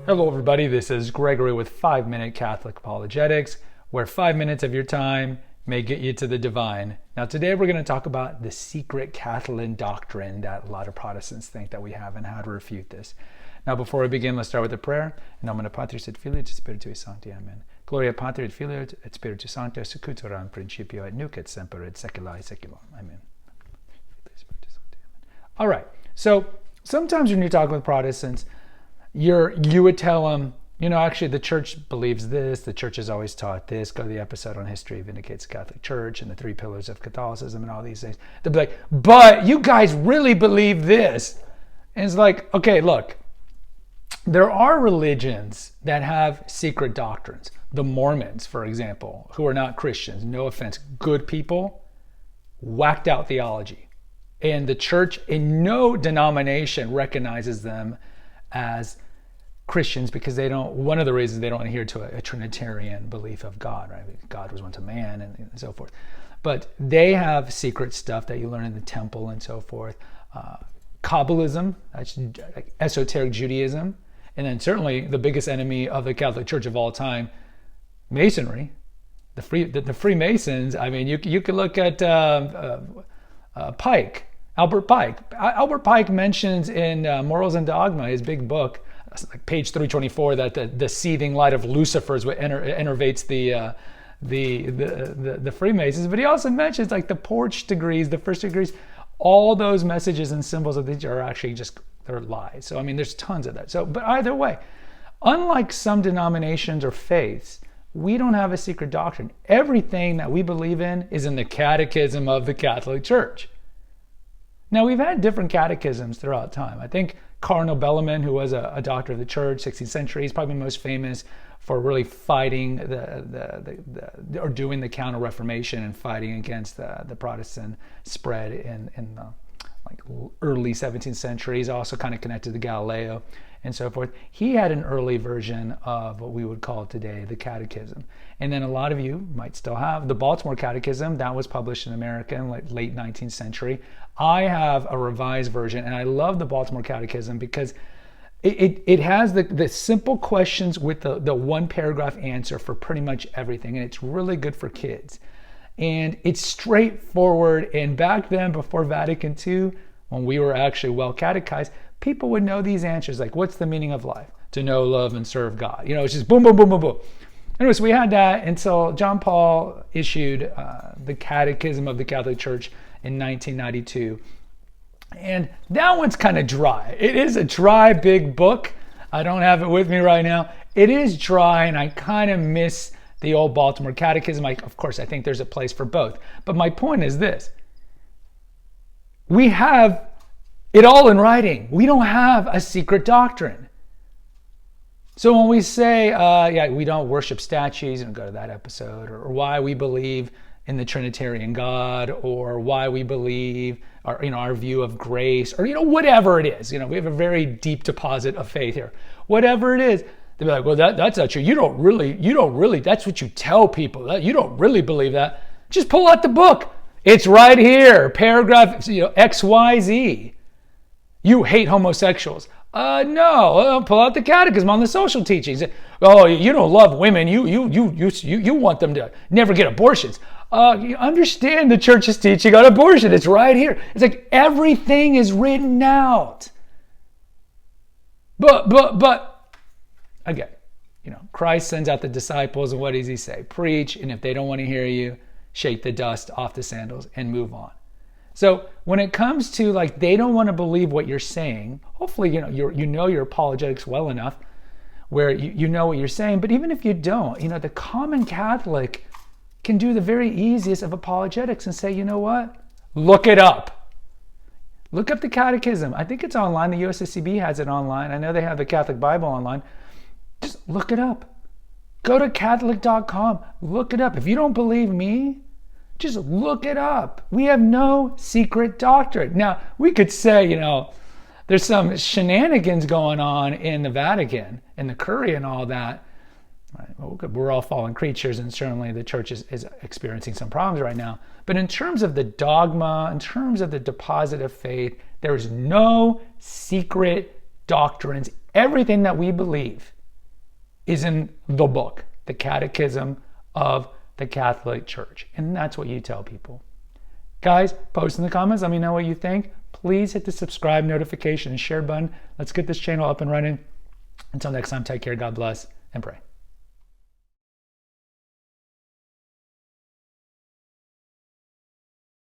Hello everybody, this is Gregory with 5 Minute Catholic Apologetics, where 5 minutes of your time may get you to the divine. Now today we're going to talk about the secret Catholic doctrine that a lot of Protestants think that we have and how to refute this. Now before we begin, let's start with a prayer. In nomine Patris et Filii et Spiritui Sancti, Amen. Gloria Patri et Filii et Spiritus Sancti, sic ut in principio et nunc et semper et saecula saeculorum. Amen. All right, so sometimes when you're talking with Protestants, you would tell them, actually the church believes this, the church has always taught this, go to the episode on history vindicates the Catholic Church and the 3 pillars of Catholicism and all these things. They'll be like, but you guys really believe this. And it's like, okay, look, there are religions that have secret doctrines. The Mormons, for example, who are not Christians, no offense, good people, whacked out theology. And the church in no denomination recognizes them as Christians because one of the reasons they don't adhere to a Trinitarian belief of God, right? God was one to man and so forth. But they have secret stuff that you learn in the temple and so forth. Kabbalism, that's like esoteric Judaism. And then certainly the biggest enemy of the Catholic Church of all time, Masonry. The Freemasons, I mean, you could look at Pike, Albert Pike. Albert Pike mentions in Morals and Dogma, his big book, like page 324, that the seething light of Lucifer is what enervates the Freemasons. But he also mentions like the porch degrees, the first degrees, all those messages and symbols of these are actually they're lies. So I mean, there's tons of that. So, but either way, unlike some denominations or faiths, we don't have a secret doctrine. Everything that we believe in is in the Catechism of the Catholic Church. Now, we've had different catechisms throughout time. I think Cardinal Bellarmine, who was a doctor of the church, 16th century, he's probably most famous for really fighting or doing the Counter-Reformation and fighting against the Protestant spread in the early 17th century. He's also kind of connected to Galileo and so forth. He had an early version of what we would call today the Catechism. And then a lot of you might still have the Baltimore Catechism. That was published in America in late 19th century. I have a revised version, and I love the Baltimore Catechism because it has the simple questions with the one paragraph answer for pretty much everything, and it's really good for kids. And it's straightforward, and back then, before Vatican II, when we were actually well catechized, people would know these answers, like what's the meaning of life? To know, love, and serve God. It's just boom, boom, boom, boom, boom. Anyways, we had that until John Paul issued the Catechism of the Catholic Church in 1992. And that one's kind of dry. It is a dry, big book. I don't have it with me right now. It is dry, and I kind of miss the old Baltimore Catechism. Of course, I think there's a place for both. But my point is this. We have it all in writing. We don't have a secret doctrine. So when we say, we don't worship statues, and go to that episode, or why we believe in the Trinitarian God, or why we believe, our view of grace, or whatever it is. We have a very deep deposit of faith here. Whatever it is, they'll be like, well, that's not true. You don't really. That's what you tell people. You don't really believe that. Just pull out the book. It's right here, paragraph XYZ. You hate homosexuals. No, pull out the Catechism on the social teachings. Oh, you don't love women. You want them to never get abortions. You understand the church's teaching on abortion. It's right here. It's like everything is written out. But again, Christ sends out the disciples, and what does he say? Preach, and if they don't want to hear you, shake the dust off the sandals and move on. So when it comes to they don't want to believe what you're saying, hopefully you know your apologetics well enough where you know what you're saying. But even if you don't, the common Catholic can do the very easiest of apologetics and say, you know what? Look it up. Look up the Catechism. I think it's online. The USCCB has it online. I know they have the Catholic Bible online. Just look it up. Go to Catholic.com. Look it up. If you don't believe me, just look it up. We have no secret doctrine. Now, we could say, there's some shenanigans going on in the Vatican and the Curia and all that. Right? Well, we're all fallen creatures, and certainly the church is experiencing some problems right now. But in terms of the dogma, in terms of the deposit of faith, there is no secret doctrines. Everything that we believe is in the book, the Catechism of the Catholic Church. And that's what you tell people. Guys, post in the comments. Let me know what you think. Please hit the subscribe, notification, and share button. Let's get this channel up and running. Until next time, take care, God bless, and pray.